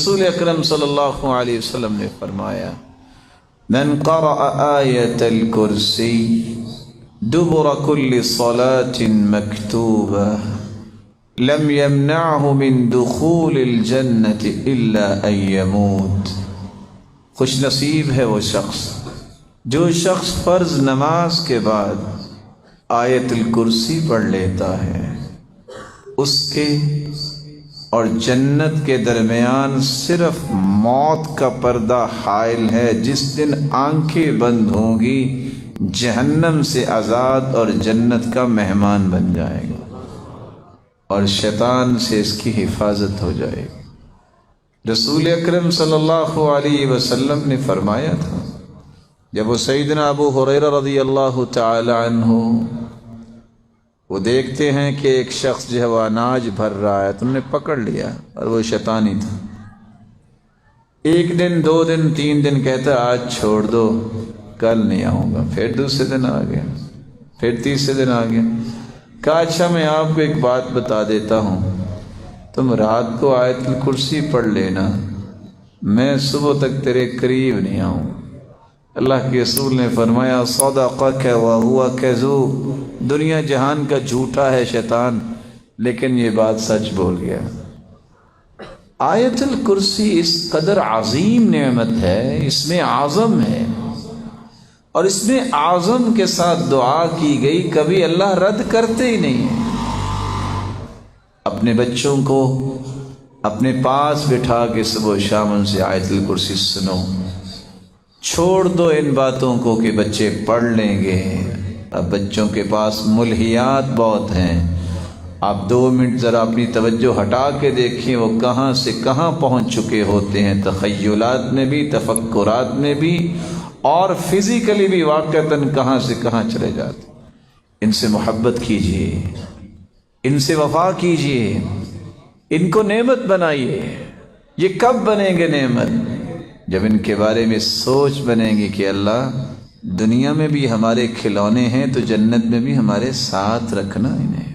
رسول اکرم صلی اللہ علیہ وسلم نے فرمایا من قرأ آیت الکرسی دبر كل صلاة مكتوبة لم يمنعه من دخول الجنة إلا أن يموت۔ خوش نصیب ہے وہ شخص جو شخص فرض نماز کے بعد آیت الکرسی پڑھ لیتا ہے، اس کے اور جنت کے درمیان صرف موت کا پردہ حائل ہے۔ جس دن آنکھیں بند ہوں گی جہنم سے آزاد اور جنت کا مہمان بن جائے گا اور شیطان سے اس کی حفاظت ہو جائے گی۔ رسول اکرم صلی اللہ علیہ وسلم نے فرمایا تھا، جب وہ سیدنا ابو ہریرہ رضی اللہ تعالی عنہ وہ دیکھتے ہیں کہ ایک شخص جو ہے وہ اناج بھر رہا ہے تو انہوں نے پکڑ لیا، اور وہ شیطانی تھا۔ ایک دن، 2 دن، 3 دن کہتا آج چھوڑ دو، کل نہیں آؤں گا۔ پھر دوسرے دن آ گیا، پھر تیسرے دن آ گیا۔ کہا اچھا میں آپ کو ایک بات بتا دیتا ہوں، تم رات کو آیت الکرسی پڑھ لینا، میں صبح تک تیرے قریب نہیں آؤں۔ اللہ کے رسول نے فرمایا صدقک وہو کذوب، دنیا جہان کا جھوٹا ہے شیطان، لیکن یہ بات سچ بول گیا۔ آیت الکرسی اس قدر عظیم نعمت ہے، اس میں اعظم ہے، اور اس میں اعظم کے ساتھ دعا کی گئی، کبھی اللہ رد کرتے ہی نہیں ہیں۔ اپنے بچوں کو اپنے پاس بٹھا کے صبح و شام ان سے آیت الکرسی سنو، چھوڑ دو ان باتوں کو کہ بچے پڑھ لیں گے۔ اب بچوں کے پاس ملہیات بہت ہیں، آپ 2 منٹ ذرا اپنی توجہ ہٹا کے دیکھیں وہ کہاں سے کہاں پہنچ چکے ہوتے ہیں، تخیلات میں بھی، تفکرات میں بھی، اور فزیکلی بھی واقعتاً کہاں سے کہاں چلے جاتے۔ ان سے محبت کیجیے، ان سے وفا کیجیے، ان کو نعمت بنائیے۔ یہ کب بنیں گے نعمت؟ جب ان کے بارے میں سوچ بنے گی کہ اللہ دنیا میں بھی ہمارے کھلونے ہیں تو جنت میں بھی ہمارے ساتھ رکھنا انہیں۔